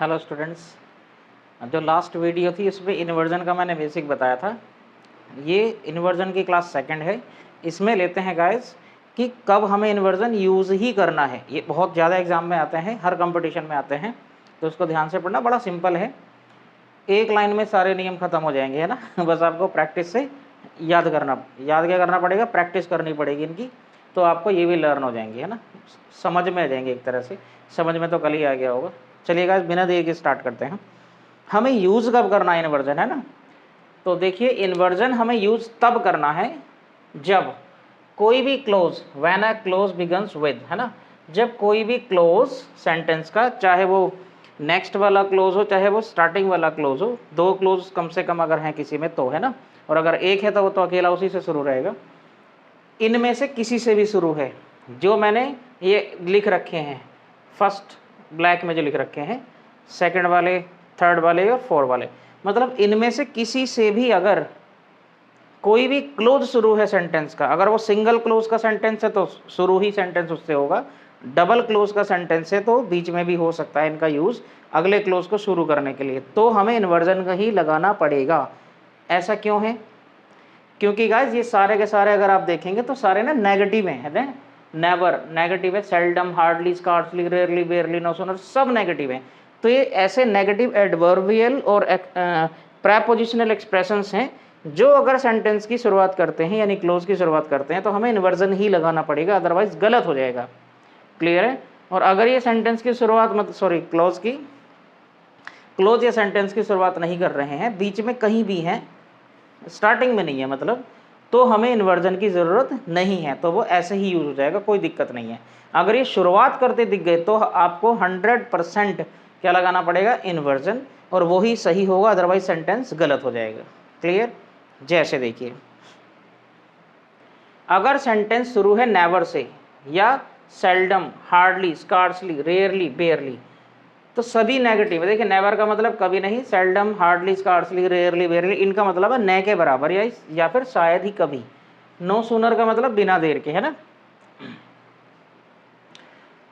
Hello students, जो last video थी उसमें इन्वर्जन का मैंने बेसिक बताया था। ये इन्वर्जन की क्लास सेकंड है। इसमें लेते हैं गाइस कि कब हमें इन्वर्जन यूज़ ही करना है। ये बहुत ज़्यादा एग्जाम में आते हैं, हर कंपटीशन में आते हैं, तो उसको ध्यान से पढ़ना। बड़ा सिंपल है, एक लाइन में सारे नियम खत्म हो जाएंगे, है ना। बस आपको प्रैक्टिस से याद क्या करना पड़ेगा, प्रैक्टिस करनी पड़ेगी इनकी, तो आपको ये भी लर्न हो जाएंगे, है ना, समझ में आ जाएंगे एक तरह से। समझ में तो कल ही आ गया होगा। चलिए गाइस, बिना देर के स्टार्ट करते हैं। हमें यूज़ कब करना है इन्वर्जन, है ना। तो देखिए, इन्वर्जन हमें यूज़ तब करना है जब कोई भी close, when a close begins with, है ना, जब कोई भी क्लोज सेंटेंस का, चाहे वो नेक्स्ट वाला क्लोज हो चाहे वो स्टार्टिंग वाला क्लोज हो, दो क्लोज कम से कम अगर हैं किसी में तो, है ना, और अगर एक है तो वो तो अकेला उसी से शुरू रहेगा। इनमें से किसी से भी शुरू है, जो मैंने ये लिख रखे हैं, फर्स्ट ब्लैक में जो लिख रखे हैं, सेकंड वाले, थर्ड वाले और फोर्थ वाले, मतलब इनमें से किसी से भी अगर कोई भी क्लोज शुरू है सेंटेंस का, अगर वो सिंगल क्लोज का सेंटेंस है तो शुरू ही सेंटेंस उससे होगा, डबल क्लोज का सेंटेंस है तो बीच में भी हो सकता है इनका यूज़ अगले क्लोज को शुरू करने के लिए, तो हमें इन्वर्जन का ही लगाना पड़ेगा। ऐसा क्यों है? क्योंकि गाइस ये सारे के सारे अगर आप देखेंगे तो सारे ना नेगेटिव हैं, नेवर नेगेटिव है, seldom, hardly, scarcely, rarely, barely, no sooner, सब नेगेटिव हैं। तो ये ऐसे नेगेटिव एडवर्बियल और प्रेपोजिशनल एक्सप्रेशंस हैं जो अगर सेंटेंस की शुरुआत करते हैं यानी क्लोज की शुरुआत करते हैं तो हमें इन्वर्जन ही लगाना पड़ेगा, अदरवाइज गलत हो जाएगा। क्लियर है? और अगर ये सेंटेंस की शुरुआत क्लोज या सेंटेंस की शुरुआत नहीं कर रहे हैं, बीच में कहीं भी हैं, स्टार्टिंग में नहीं है मतलब, तो हमें इन्वर्जन की ज़रूरत नहीं है, तो वो ऐसे ही यूज़ हो जाएगा, कोई दिक्कत नहीं है। अगर ये शुरुआत करते दिख गए तो आपको 100% क्या लगाना पड़ेगा, इन्वर्जन, और वो ही सही होगा, अदरवाइज सेंटेंस गलत हो जाएगा। क्लियर? जैसे देखिए, अगर सेंटेंस शुरू है नेवर से या सेल्डम, हार्डली, स्कार्सली, रेयरली, बेयरली, तो सभी नेगेटिव है। देखिए, नेवर का मतलब कभी नहीं, सेल्डम, हार्डली, स्कार्सली, रेयरली, बेयरली, इनका मतलब है न के बराबर या फिर शायद ही कभी। नो सूनर का मतलब बिना देर के, है ना।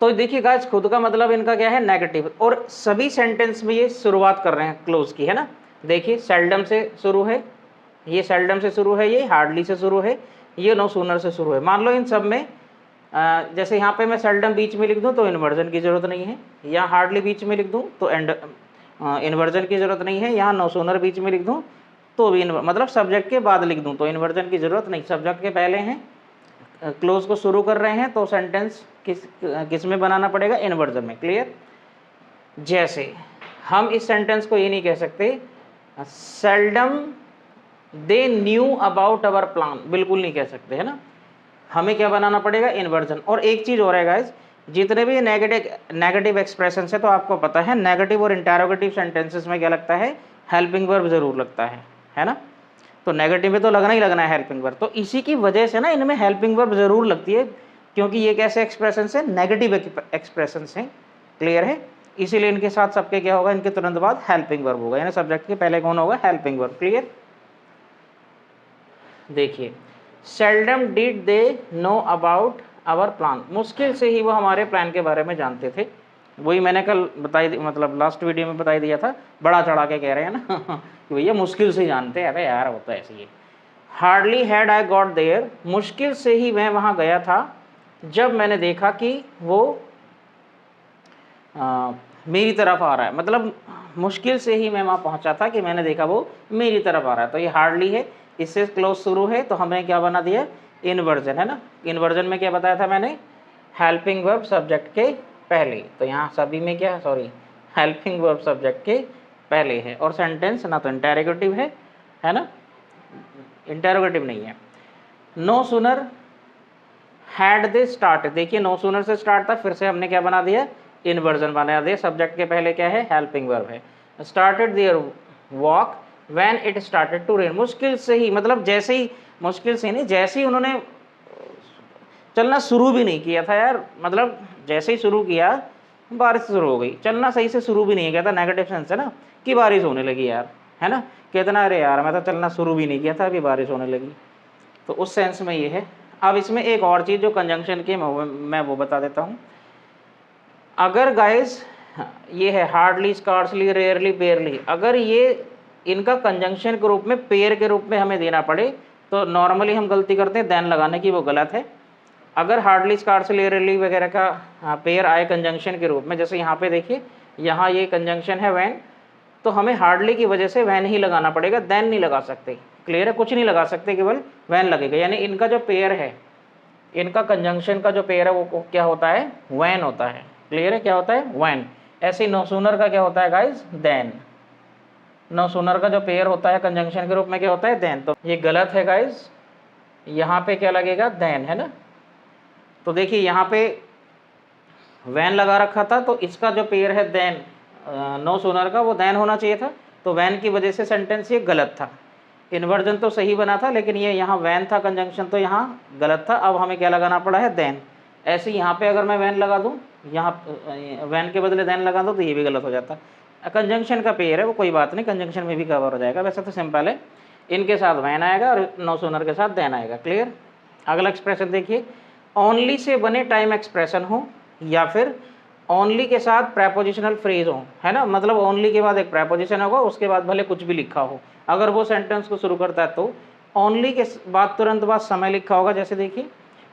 तो देखिए गाइस, खुद का मतलब इनका क्या है, नेगेटिव, और सभी सेंटेंस में ये शुरुआत कर रहे हैं क्लोज की, है ना। देखिए, सेल्डम से शुरू है, ये सेल्डम से शुरू है, ये हार्डली से शुरू है, ये नो सूनर से शुरू है। मान लो इन सब में जैसे यहाँ पे मैं सेल्डम बीच में लिख दूँ तो इन्वर्जन की ज़रूरत नहीं है, या हार्डली बीच में लिख दूँ तो इन्वर्जन की ज़रूरत नहीं है, यहाँ नो सूनर बीच में लिख दूँ तो भी मतलब सब्जेक्ट के बाद लिख दूँ तो इन्वर्जन की ज़रूरत नहीं। सब्जेक्ट के पहले हैं, क्लोज को शुरू कर रहे हैं, तो सेंटेंस किस में बनाना पड़ेगा, इन्वर्जन में। क्लियर? जैसे हम इस सेंटेंस को ये नहीं कह सकते seldom they knew about our plan, बिल्कुल नहीं कह सकते, है ना। हमें क्या बनाना पड़ेगा, इन्वर्जन। और एक चीज़ और है गाइस, जितने भी नेगेटिव एक्सप्रेशन है, तो आपको पता है नेगेटिव और इंटरोगेटिव सेंटेंसेस में क्या लगता है, हेल्पिंग वर्ब जरूर लगता है ना। तो नेगेटिव में तो लगना ही लगना है हेल्पिंग वर्ब, तो इसी की वजह से ना इनमें हेल्पिंग वर्ब जरूर लगती है, क्योंकि ये कैसे एक्सप्रेशन है, नेगेटिव एक्सप्रेशन है। क्लियर है? इसीलिए इनके साथ सबके क्या होगा, इनके तुरंत बाद हेल्पिंग वर्ब होगा, यानी सब्जेक्ट के पहले कौन होगा, हेल्पिंग वर्ब। क्लियर? देखिए, seldom did they know about our plan, मुश्किल से ही वो हमारे प्लान के बारे में जानते थे। वही मैंने कल मतलब लास्ट वीडियो में बताई दिया था, बड़ा चढ़ा के कह रहे हैं ना कि भैया मुश्किल से जानते हैं। अरे यार, होता है ऐसे ही। Hardly had I got there, मुश्किल से ही मैं वहाँ गया था जब मैंने देखा कि वो मेरी तरफ आ रहा है, मतलब मुश्किल से ही मैं वहाँ पहुँचा था कि मैंने देखा वो मेरी तरफ आ रहा है। तो ये हार्डली है, इससे क्लोज शुरू है, तो हमने क्या बना दिया, इन्वर्जन, है ना। इन्वर्जन में क्या बताया था मैंने, हेल्पिंग वर्ब सब्जेक्ट के पहले, तो यहाँ सभी में क्या है, सॉरी, हेल्पिंग वर्ब सब्जेक्ट के पहले है, और सेंटेंस ना तो इंटरोगेटिव है ना, इंटरोगेटिव नहीं है। No sooner had they start, देखिए नो सूनर से स्टार्ट था, फिर से हमने क्या बना दिया, इन्वर्जन बना दिया। सब्जेक्ट के पहले क्या है, हेल्पिंग वर्ब है। Started their walk when it started to rain, मुश्किल से ही, मतलब जैसे ही, मुश्किल से नहीं, जैसे ही उन्होंने चलना शुरू भी नहीं किया था यार, मतलब जैसे ही शुरू किया बारिश शुरू हो गई, चलना सही से शुरू भी नहीं किया था, नेगेटिव सेंस है ना, कि बारिश होने लगी यार, है ना। कितना, अरे यार मैं तो चलना शुरू भी नहीं किया था, अभी बारिश होने लगी, तो उस सेंस में ये है। अब इसमें एक और चीज़ जो कंजंक्शन की मैं वो बता देता हूँ। अगर गाइस ये है हार्डली, स्कार्सली, रेयरली, बेयरली। अगर ये इनका कंजंक्शन के रूप में, पेयर के रूप में हमें देना पड़े तो नॉर्मली हम गलती करते हैं देन लगाने की, वो गलत है। अगर हार्डली, स्कार्सली, रेयरली वगैरह का पेयर आए कंजंक्शन के रूप में, जैसे यहाँ पे देखिए, यहाँ ये कंजंक्शन है वैन, तो हमें हार्डली की वजह से वैन ही लगाना पड़ेगा, देन नहीं लगा सकते। क्लियर है? कुछ नहीं लगा सकते, केवल वैन लगेगा। यानी इनका जो पेयर है, इनका कंजंक्शन का जो पेयर है वो क्या होता है? वैन होता है। क्लियर है? क्या होता है? वैन। ऐसे नो सूनर का क्या होता है गाइज? देन। नो सूनर का जो पेयर होता है कंजंक्शन के रूप में क्या होता है? देन। तो ये गलत है गाइज, यहाँ पे क्या लगेगा? देन, है ना। तो देखिए यहाँ पे वैन लगा रखा था, तो इसका जो पेयर है देन, नो सूनर का, वो देन होना चाहिए था, तो वैन की वजह से सेंटेंस ये गलत था। इन्वर्जन तो सही बना था, लेकिन ये यहाँ वैन था कंजंक्शन, तो यहाँ गलत था। अब हमें क्या लगाना पड़ा है? देन। ऐसे यहाँ पे अगर मैं वैन लगा दूँ, यहाँ वैन के बदले देन लगा दूँ, तो ये भी गलत हो जाता। कंजंक्शन का पेयर है वो कोई बात नहीं, कंजंक्शन में भी कवर हो जाएगा। वैसे तो सिंपल है, इनके साथ वैन आएगा और नो सूनर के साथ देन आएगा। क्लियर? अगला एक्सप्रेशन देखिए, ओनली से बने टाइम एक्सप्रेशन हो या फिर ओनली के साथ प्रेपोजिशनल फ्रेज हो, है ना। मतलब ओनली के बाद एक प्रेपोजिशन होगा, उसके बाद भले कुछ भी लिखा हो, अगर वो सेंटेंस को शुरू करता है तो ओनली के बाद तुरंत बाद समय लिखा होगा। जैसे देखिए,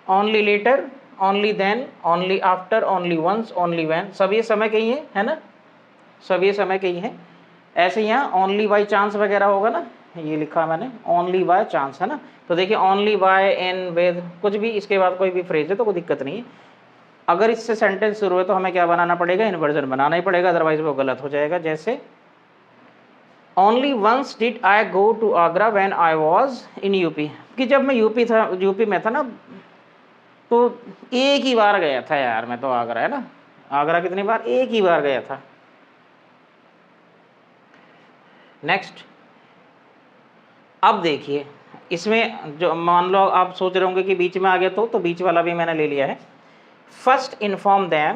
only later, only then, only after, only once, only when, सब ये समय के ही है ना, सब ये समय के ही हैं। ऐसे यहाँ ओनली बाई चांस वगैरह होगा ना, ये लिखा मैंने ओनली बाय चांस, है ना। तो देखिए ओनली बाय, इन, विद, कुछ भी इसके बाद कोई भी फ्रेज है तो कोई दिक्कत नहीं है। अगर इससे सेंटेंस शुरू है तो हमें क्या बनाना पड़ेगा? इन्वर्जन बनाना ही पड़ेगा, अदरवाइज वो गलत हो जाएगा। जैसे only once did I go to Agra when I was in UP, कि जब मैं यूपी में था ना, तो एक ही बार गया था यार मैं तो आगरा, है ना। आगरा कितनी बार? एक ही बार गया था। नेक्स्ट, अब देखिए इसमें जो मान लो आप सोच रहे होंगे कि बीच में आ गया, तो बीच वाला भी मैंने ले लिया है। फर्स्ट इन्फॉर्म दैम,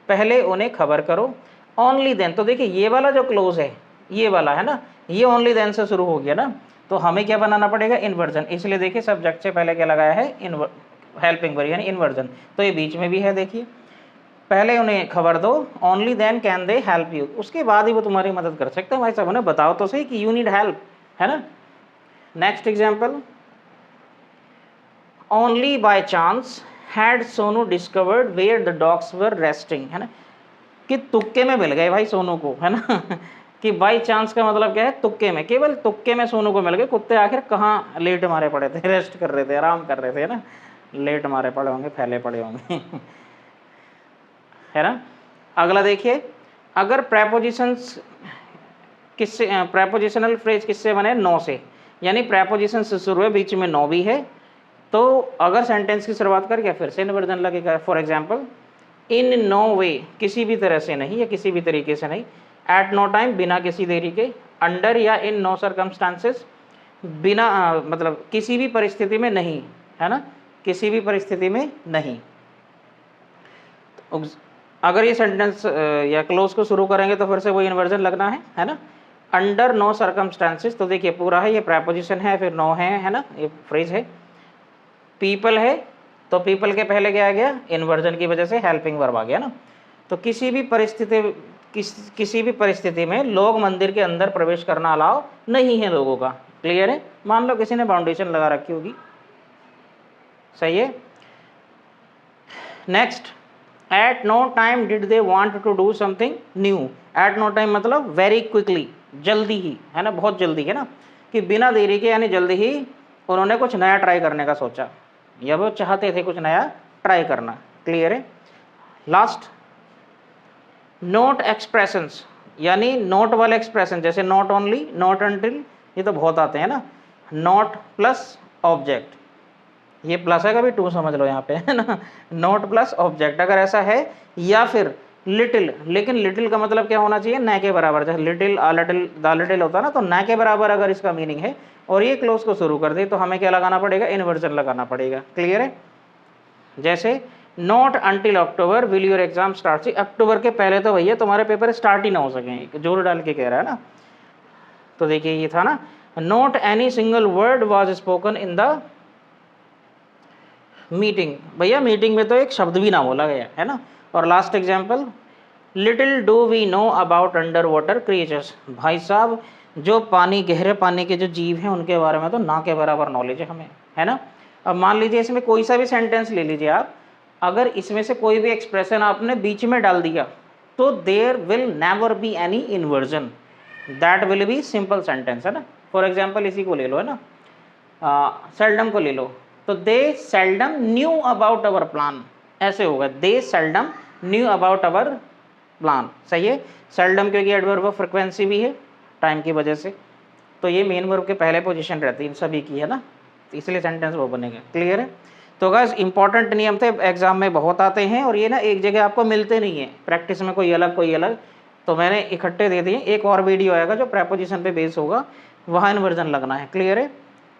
पहले उन्हें खबर करो। ओनली देन, तो देखिए ये वाला जो क्लोज है, ये वाला, है ना, ये ओनली देन से शुरू हो गया ना, तो हमें क्या बनाना पड़ेगा? इन्वर्जन। इसलिए देखिए सब्जेक्ट से पहले क्या लगाया है? हेल्पिंग वर्ब, यानी इन्वर्जन। तो ये बीच में भी है, देखिए पहले उन्हें खबर दो, only then can they help you, उसके बाद ही वो तुम्हारी मदद कर सकते हैं। भाई साहब उन्हें बताओ तो सही कि यू नीड हेल्प, है ना। Next example, only by chance had Sonu discovered where the dogs were resting, है ना, कि तुक्के में मिल गए भाई सोनू को, है ना कि बाई चांस का मतलब क्या है? तुक्के में, केवल तुक्के में सोनू को मिल गए। कुत्ते आखिर कहाँ लेट मारे पड़े थे? रेस्ट कर रहे थे, आराम कर रहे थे, है ना। लेट मारे पड़े होंगे, फैले पड़े होंगे है ना। अगला देखिए, अगर प्रेपोजिशंस किससे, प्रेपोजिशनल फ्रेज किससे बने? नो से, यानी प्रेपोजिशन से शुरू है, बीच में नो भी है, तो अगर सेंटेंस की शुरुआत करके फिर से इन्वर्जन लगेगा। फॉर एग्जाम्पल, इन नो वे, किसी भी तरह से नहीं या किसी भी तरीके से नहीं। एट नो टाइम, बिना किसी देरी के। अंडर या इन नो सर्कमस्टांसेस, बिना मतलब किसी भी परिस्थिति में नहीं, है ना, किसी भी परिस्थिति में नहीं। अगर ये सेंटेंस या क्लोज को शुरू करेंगे तो फिर से वो इन्वर्जन लगना है ना। अंडर नो सर्कमस्टांसेस, तो देखिए पूरा है, ये प्रेपोजिशन है, फिर नो है ना, ये फ्रेज है। पीपल है, तो पीपल के पहले क्या आ गया? इन्वर्जन की वजह से हेल्पिंग वर्ब आ गया ना। तो किसी भी परिस्थिति में लोग मंदिर के अंदर प्रवेश करना अलाउ नहीं है लोगों का। क्लियर है? मान लो किसी ने बाउंडेशन लगा रखी होगी, सही है। Next, at no time did they want to do something new. At no time मतलब वेरी क्विकली, जल्दी ही, है ना, बहुत जल्दी, है ना, कि बिना देरी के, यानी जल्दी ही उन्होंने कुछ नया ट्राई करने का सोचा, या वो चाहते थे कुछ नया ट्राई करना। क्लियर है? लास्ट, नोट एक्सप्रेशंस, यानी नोट वाले एक्सप्रेशन, जैसे नॉट ओनली, नॉट अनटिल, ये तो बहुत आते हैं ना। नॉट प्लस ऑब्जेक्ट, ये प्लस है, कभी टू समझ लो यहाँ पे, है ना। नॉट प्लस ऑब्जेक्ट, अगर ऐसा है, या फिर लिटिल, लेकिन लिटिल का मतलब क्या होना चाहिए? न के बराबर। जैसे लिटिल, लिटिल, द लिटिल होता है ना, तो न के बराबर अगर इसका मीनिंग है और ये क्लोज को शुरू कर दे, तो हमें क्या लगाना पड़ेगा? इन्वर्जन लगाना पड़ेगा। क्लियर है? जैसे not until October will your exam start. October के पहले तो भैया तुम्हारे पेपर स्टार्ट ही ना हो सके, जोर डाल के कह रहा है ना। तो देखिए ये था ना, not any single word was spoken in the meeting. भैया मीटिंग में तो एक शब्द भी ना बोला गया, है ना। और last example, little do we know about under water creatures. भाई साहब जो पानी, गहरे पानी के जो जीव हैं उनके बारे में तो ना के बराबर नॉलेज है हमें, है ना। अब मान लीजिए इसमें कोई सा भी सेंटेंस ले लीजिए आप, अगर इसमें से कोई भी एक्सप्रेशन आपने बीच में डाल दिया तो there will never be any inversion, that will be simple sentence, है ना। फॉर एग्जाम्पल इसी को ले लो, है ना, सेल्डम को ले लो, तो they seldom knew about our plan, ऐसे होगा, they seldom knew about our plan. सही है, सेल्डम क्योंकि एडवर्ब ऑफ फ्रिक्वेंसी भी है टाइम की वजह से, तो ये मेन वर्ब के पहले पोजीशन रहती है इन सभी की, है ना, तो इसलिए सेंटेंस वो बनेगा। क्लियर है। तो गाइस इंपॉर्टेंट नियम थे, एग्जाम में बहुत आते हैं और ये ना एक जगह आपको मिलते नहीं है, प्रैक्टिस में कोई अलग, तो मैंने इकट्ठे दे दिए। एक और वीडियो आएगा जो प्रेपोजिशन पे बेस होगा, वहाँ इन्वर्जन लगना है। क्लियर है।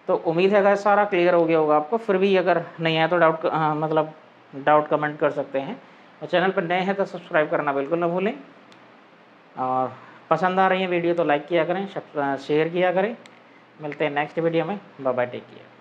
तो उम्मीद है गाइस सारा क्लियर हो गया होगा आपको। फिर भी अगर नहीं है तो डाउट कमेंट कर सकते हैं, और चैनल पर नए हैं तो सब्सक्राइब करना बिल्कुल ना भूलें, और पसंद आ रही है वीडियो तो लाइक किया करें, शेयर किया करें। मिलते हैं नेक्स्ट वीडियो में, बाय बाय, टेक केयर।